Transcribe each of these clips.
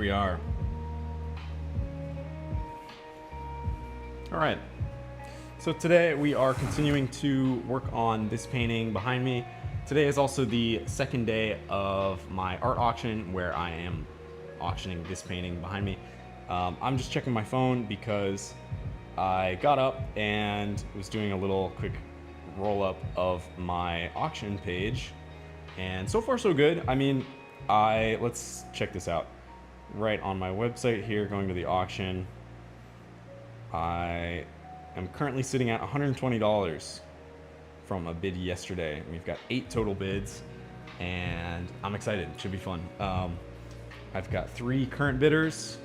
we are. All right. So today we are continuing to work on this painting behind me. Today is also the second day of my art auction where I am auctioning this painting behind me. I'm just checking my phone because I got up and was doing a little quick roll up of my auction page, and so far so good. I mean, let's check this out. Right on my website here, going to the auction, I am currently sitting at $120 from a bid yesterday. We've got 8 total bids, and I'm excited. It should be fun. I've got 3 current bidders,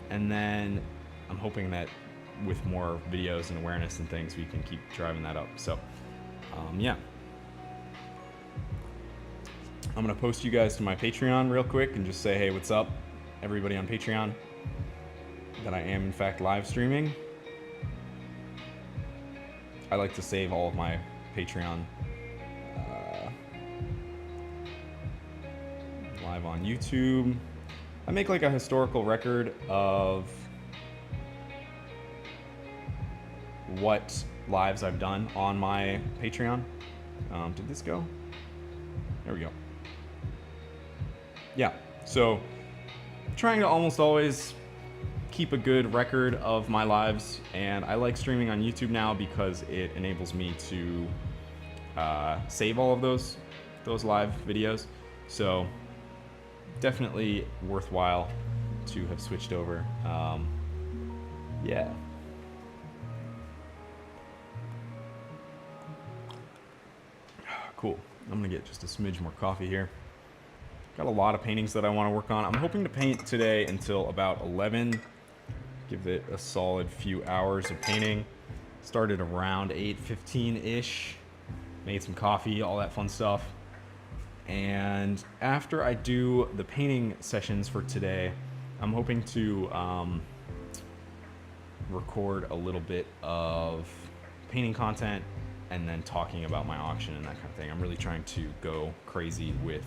and then I'm hoping that with more videos and awareness and things, we can keep driving that up. So, yeah. I'm gonna post you guys to my Patreon real quick and just say, hey, what's up, everybody on Patreon, that I am in fact live streaming. I like to save all of my Patreon live on YouTube. I make like a historical record of what lives I've done on my Patreon. Did this go? There we go. Yeah, so trying to almost always keep a good record of my lives, and I like streaming on YouTube now because it enables me to save all of those live videos. So definitely worthwhile to have switched over. Yeah. Cool. I'm gonna get just a smidge more coffee here. Got a lot of paintings that I want to work on. I'm hoping to paint today until about 11. Give it a solid few hours of painting. Started around 8:15-ish. Made some coffee, all that fun stuff. And after I do the painting sessions for today, I'm hoping to record a little bit of painting content and then talking about my auction and that kind of thing. I'm really trying to go crazy with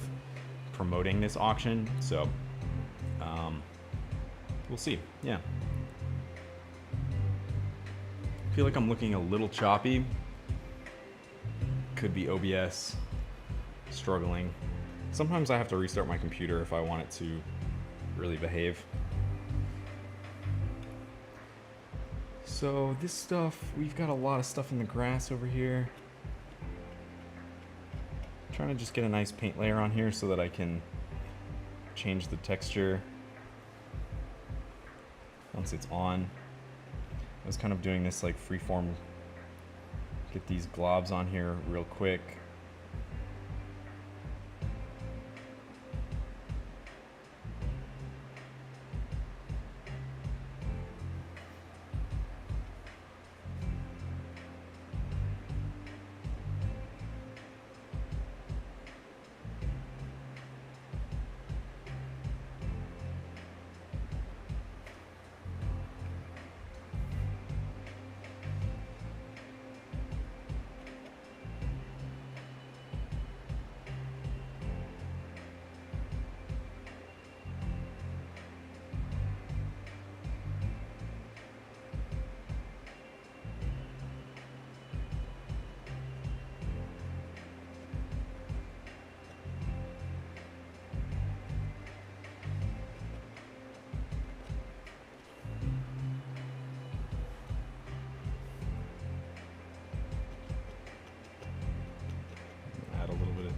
promoting this auction, so we'll see. Yeah, I feel like I'm looking a little choppy. Could be OBS struggling. Sometimes I have to restart my computer if I want it to really behave. So this stuff, we've got a lot of stuff in the grass over here. Trying to just get a nice paint layer on here so that I can change the texture once it's on. I was kind of doing this like freeform, get these globs on here real quick.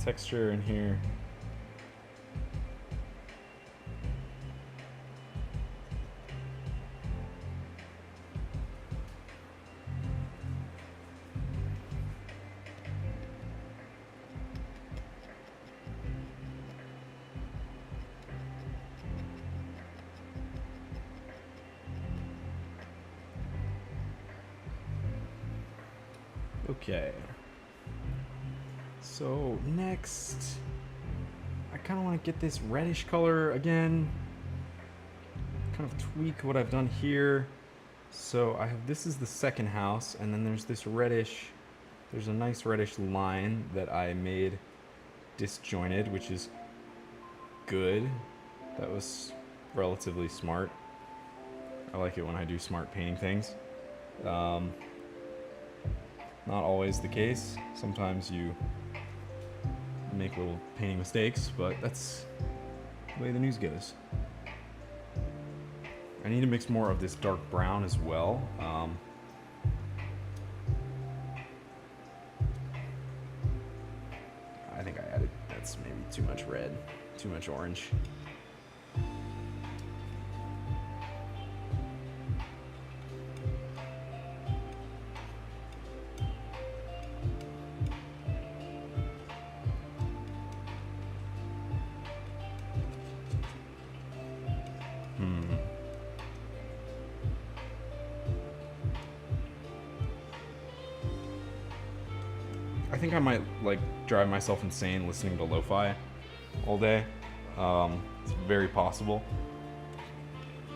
Texture in here. Okay. So next, I kind of want to get this reddish color again, kind of tweak what I've done here. So I have, this is the second house, and then there's this reddish, there's a nice reddish line that I made disjointed, which is good. That was relatively smart. I like it when I do smart painting things. Not always the case. Sometimes you make little painting mistakes, but that's the way the news goes. I need to mix more of this dark brown as well. I think I added, that's maybe too much red, too much orange. I think I might like drive myself insane listening to lo-fi all day. It's very possible.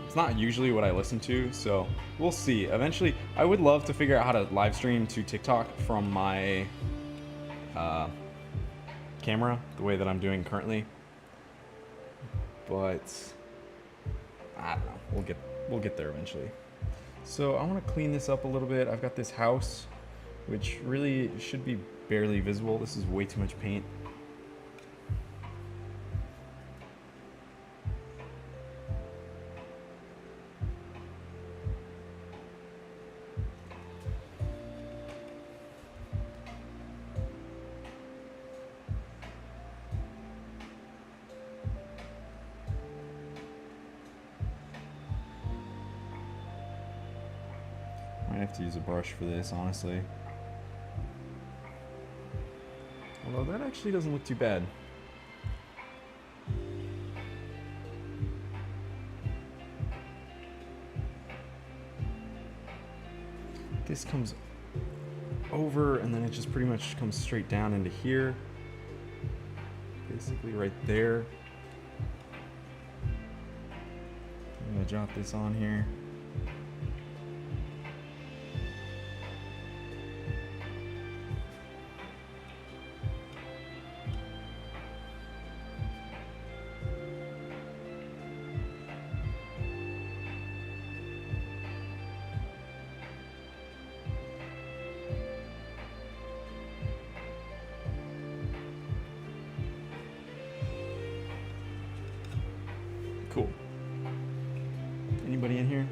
It's not usually what I listen to, so we'll see. Eventually, I would love to figure out how to live stream to TikTok from my camera, the way that I'm doing currently. But I don't know. We'll get there eventually. So I want to clean this up a little bit. I've got this house, which really should be barely visible. This is way too much paint. Might have to use a brush for this, honestly. Although that actually doesn't look too bad. This comes over and then it just pretty much comes straight down into here. Basically right there. I'm gonna jot this on here. Cool. Anybody in here?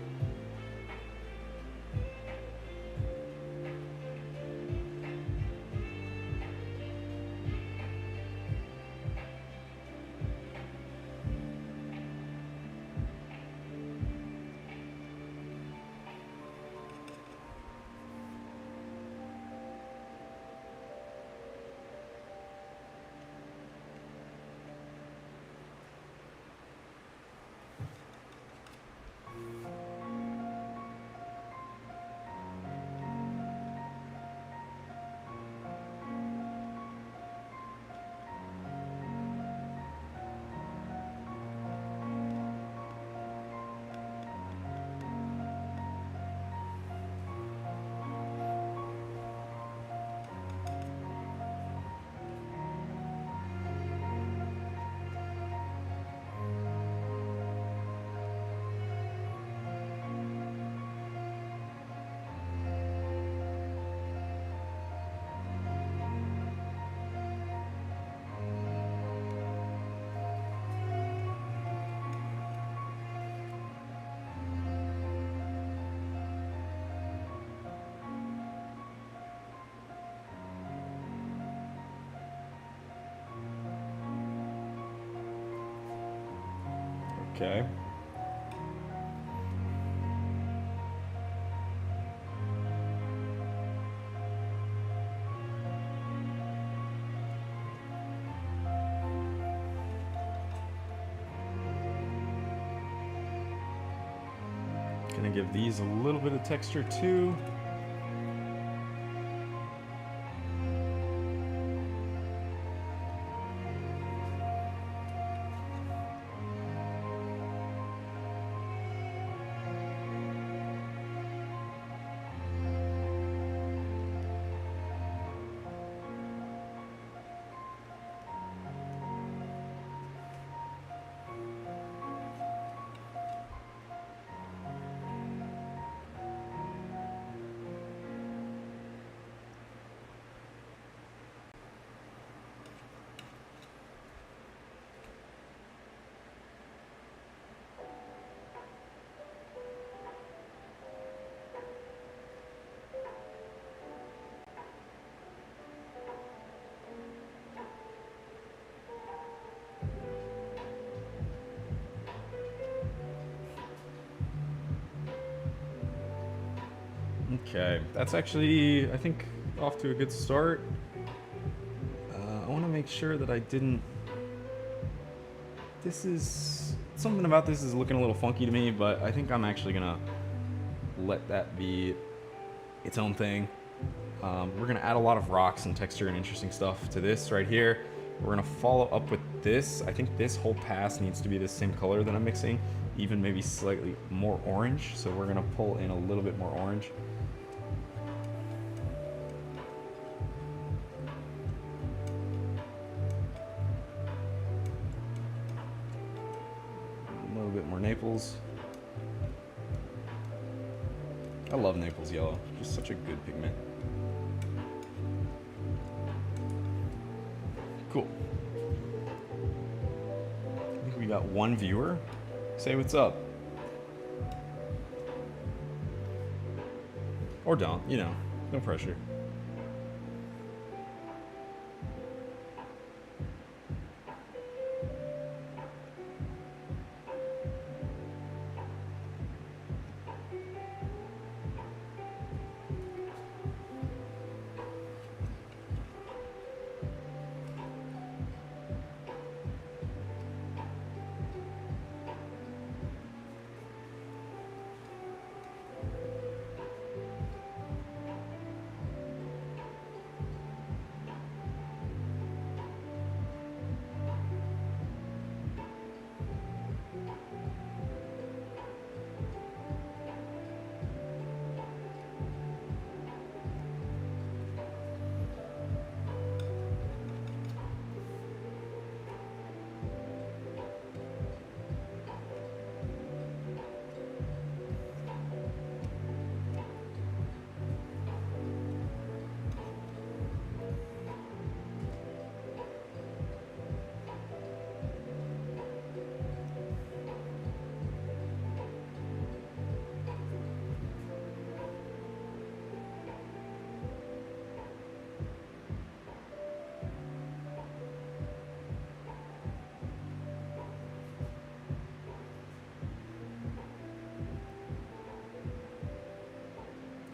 Okay. Gonna give these a little bit of texture too. Okay, that's actually, I think, off to a good start. I want to make sure that I didn't... This is... Something about this is looking a little funky to me, but I think I'm actually going to let that be its own thing. We're going to add a lot of rocks and texture and interesting stuff to this right here. We're going to follow up with this. I think this whole pass needs to be the same color that I'm mixing, even maybe slightly more orange. So we're going to pull in a little bit more orange. A little bit more Naples. I love Naples yellow, just such a good pigment. Cool. I think we got one viewer. Say what's up. Or don't, you know, no pressure.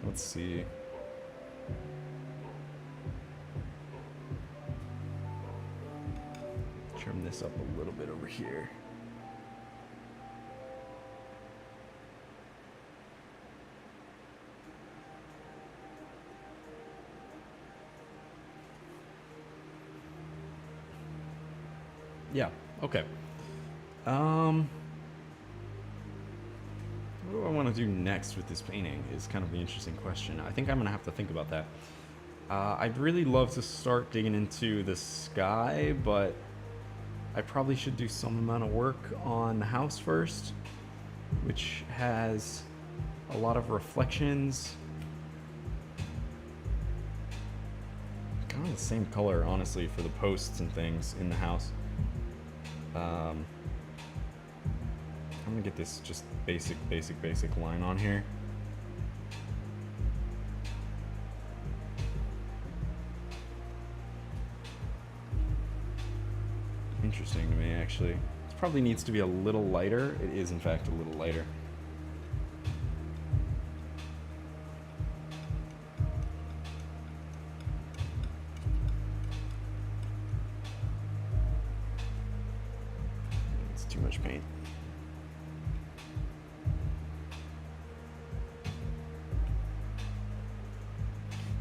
Let's see. Trim this up a little bit over here. Yeah, okay. What do I want to do next with this painting is kind of the interesting question. I think I'm going to have to think about that. I'd really love to start digging into the sky, but I probably should do some amount of work on the house first, which has a lot of reflections. Kind of the same color, honestly, for the posts and things in the house. I'm gonna get this just basic line on here. Interesting to me, actually. This probably needs to be a little lighter. It is, in fact, a little lighter. It's too much paint.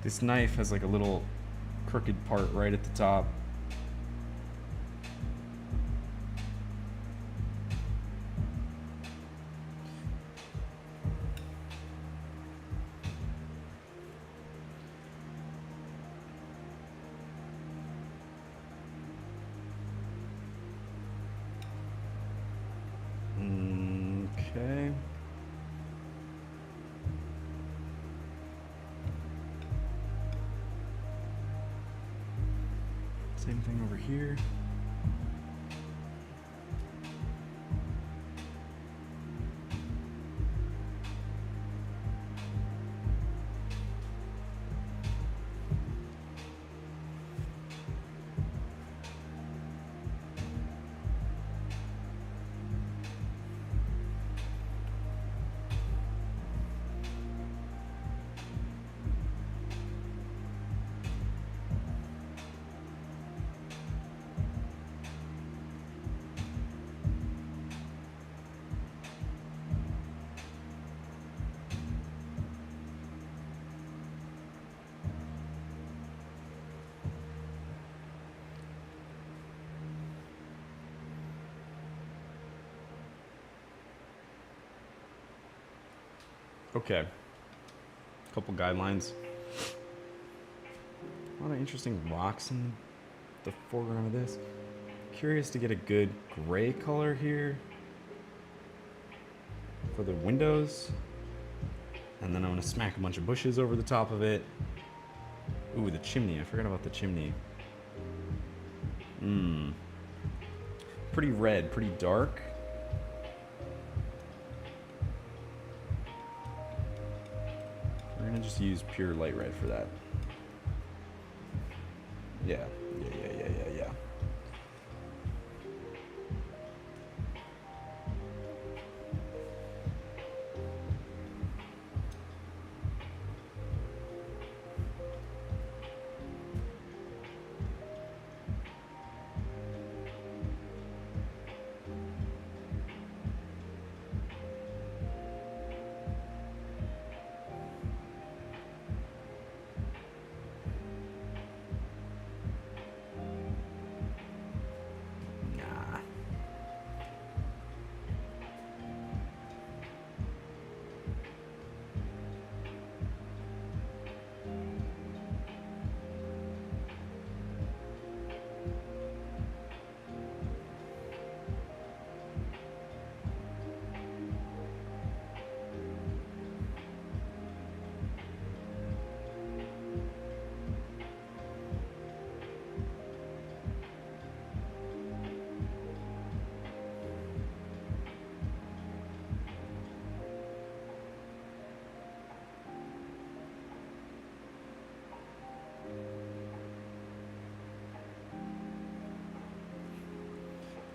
This knife has like a little crooked part right at the top. Okay. Same thing over here. Okay. Couple guidelines. A lot of interesting rocks in the foreground of this. Curious to get a good gray color here for the windows. And then I'm gonna smack a bunch of bushes over the top of it. Ooh, the chimney. I forgot about the chimney. Pretty red, pretty dark. We're gonna just use pure light red for that. Yeah.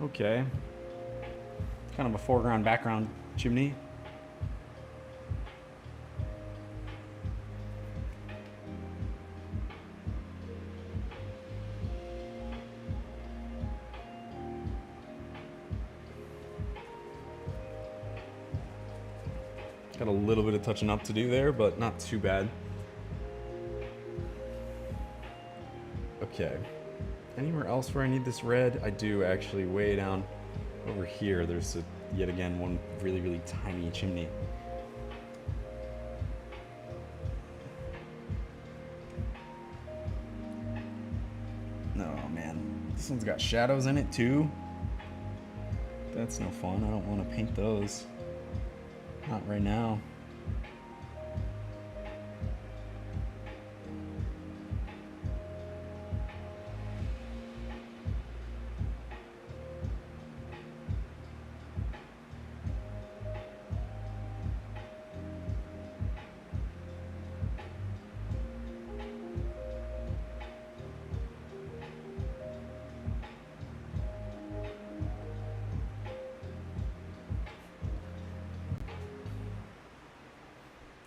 Okay. Kind of a foreground, background chimney. Got a little bit of touching up to do there, but not too bad. Okay. Anywhere else where I need this red? I do actually, way down over here. There's yet again one really, really tiny chimney. Oh man, this one's got shadows in it too. That's no fun. I don't want to paint those. Not right now.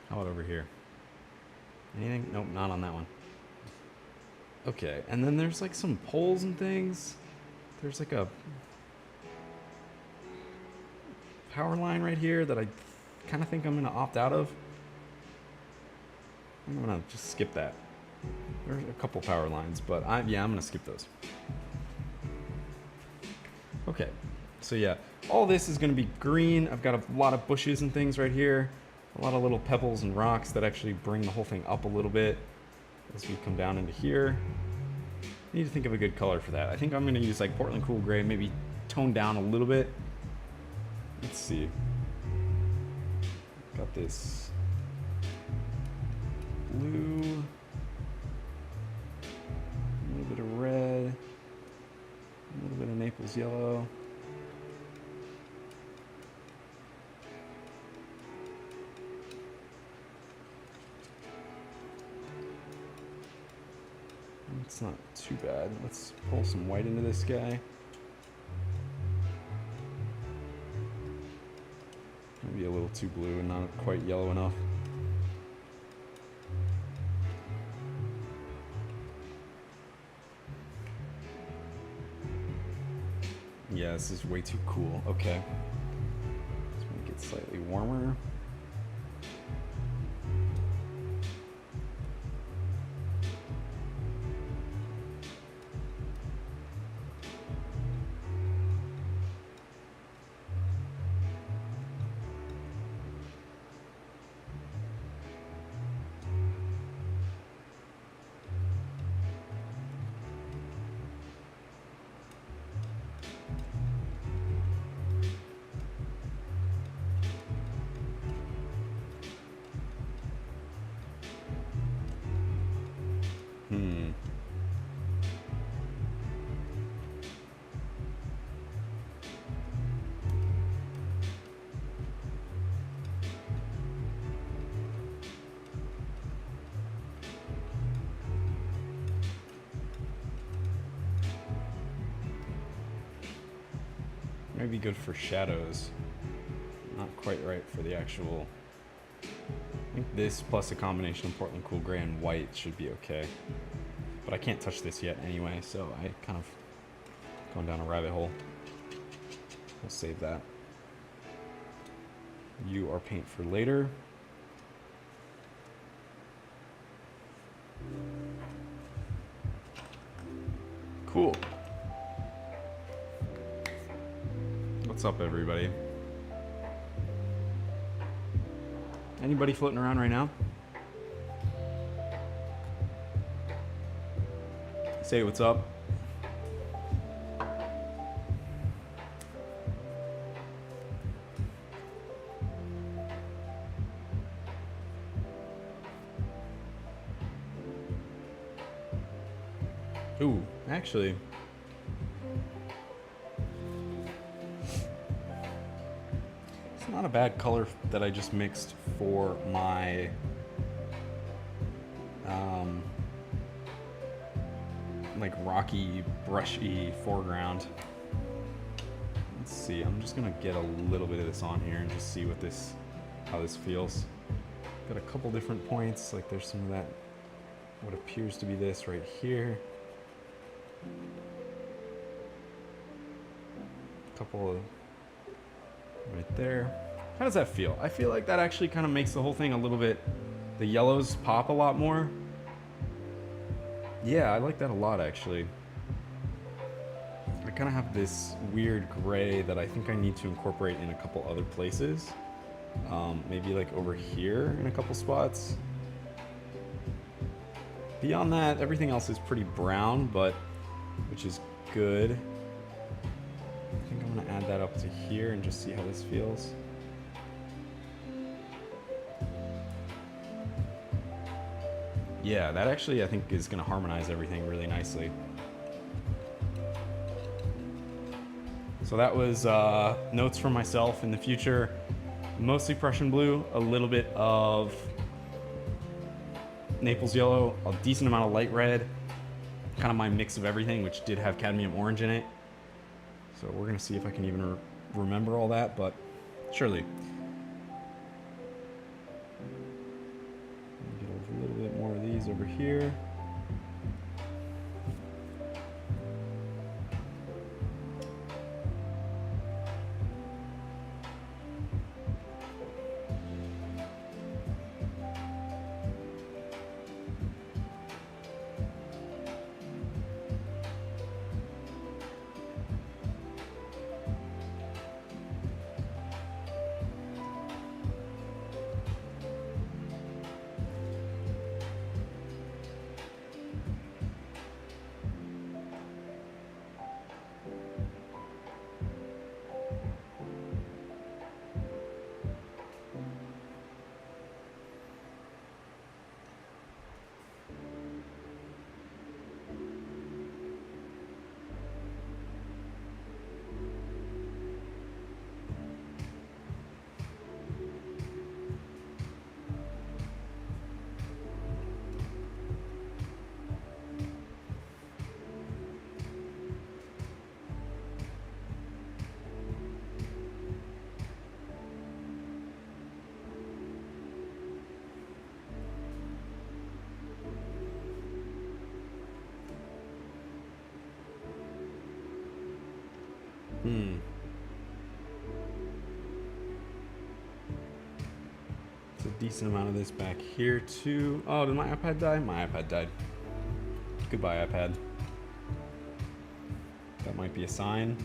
How about over here? Anything? Nope, not on that one. Okay, and then there's like some poles and things. There's like a power line right here that I kind of think I'm gonna opt out of. I'm gonna just skip that. There's a couple power lines, but I'm gonna skip those. Okay, so yeah, all this is gonna be green. I've got a lot of bushes and things right here. A lot of little pebbles and rocks that actually bring the whole thing up a little bit as we come down into here. I need to think of a good color for that. I think I'm gonna use like Portland Cool Gray, maybe tone down a little bit. Let's see. Got this blue, a little bit of red, a little bit of Naples yellow. It's not too bad. Let's pull some white into this guy. Maybe a little too blue and not quite yellow enough. Yeah, this is way too cool. Okay. Let's make it slightly warmer. Might be good for shadows. Not quite right for the actual. I think this plus a combination of Portland Cool Gray and white should be okay. But I can't touch this yet anyway, so I kind of going down a rabbit hole. We'll save that. You are paint for later. Cool. What's up, everybody? Anybody floating around right now? Say what's up. Ooh, actually, it's not a bad color that I just mixed for my like rocky, brushy foreground. Let's see, I'm just gonna get a little bit of this on here and just see what this, how this feels. Got a couple different points, like there's some of that, what appears to be this right here. Couple of right there. How does that feel? I feel like that actually kind of makes the whole thing a little bit, the yellows pop a lot more. Yeah, I like that a lot actually. I kind of have this weird gray that I think I need to incorporate in a couple other places. Maybe like over here in a couple spots. Beyond that, everything else is pretty brown, but which is good. I think I'm gonna add that up to here and just see how this feels. Yeah, that actually I think is gonna harmonize everything really nicely. So that was notes from myself in the future. Mostly Prussian blue, a little bit of Naples yellow, a decent amount of light red, kind of my mix of everything, which did have cadmium orange in it. So we're gonna see if I can even remember all that, but surely. Get a little bit more of these over here. It's a decent amount of this back here too. Oh, did my iPad die? My iPad died. Goodbye, iPad. That might be a sign.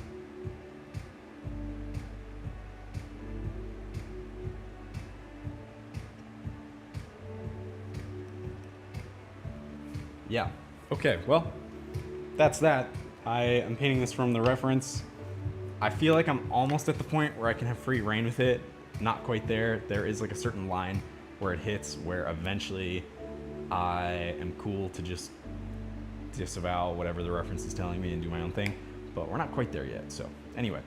Yeah. Okay, well, that's that. I am painting this from the reference. I feel like I'm almost at the point where I can have free reign with it. Not quite there. There is like a certain line where it hits where eventually I am cool to just disavow whatever the reference is telling me and do my own thing, but we're not quite there yet. So anyway,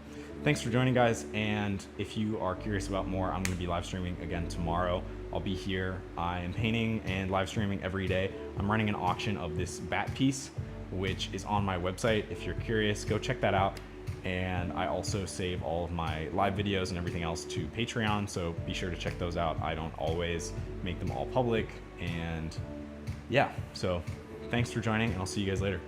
thanks for joining, guys. And if you are curious about more, I'm going to be live streaming again tomorrow. I'll be here. I am painting and live streaming every day. I'm running an auction of this bat piece, which is on my website. If you're curious, go check that out. And I also save all of my live videos and everything else to Patreon, so be sure to check those out. I don't always make them all public. And yeah, so thanks for joining, and I'll see you guys later.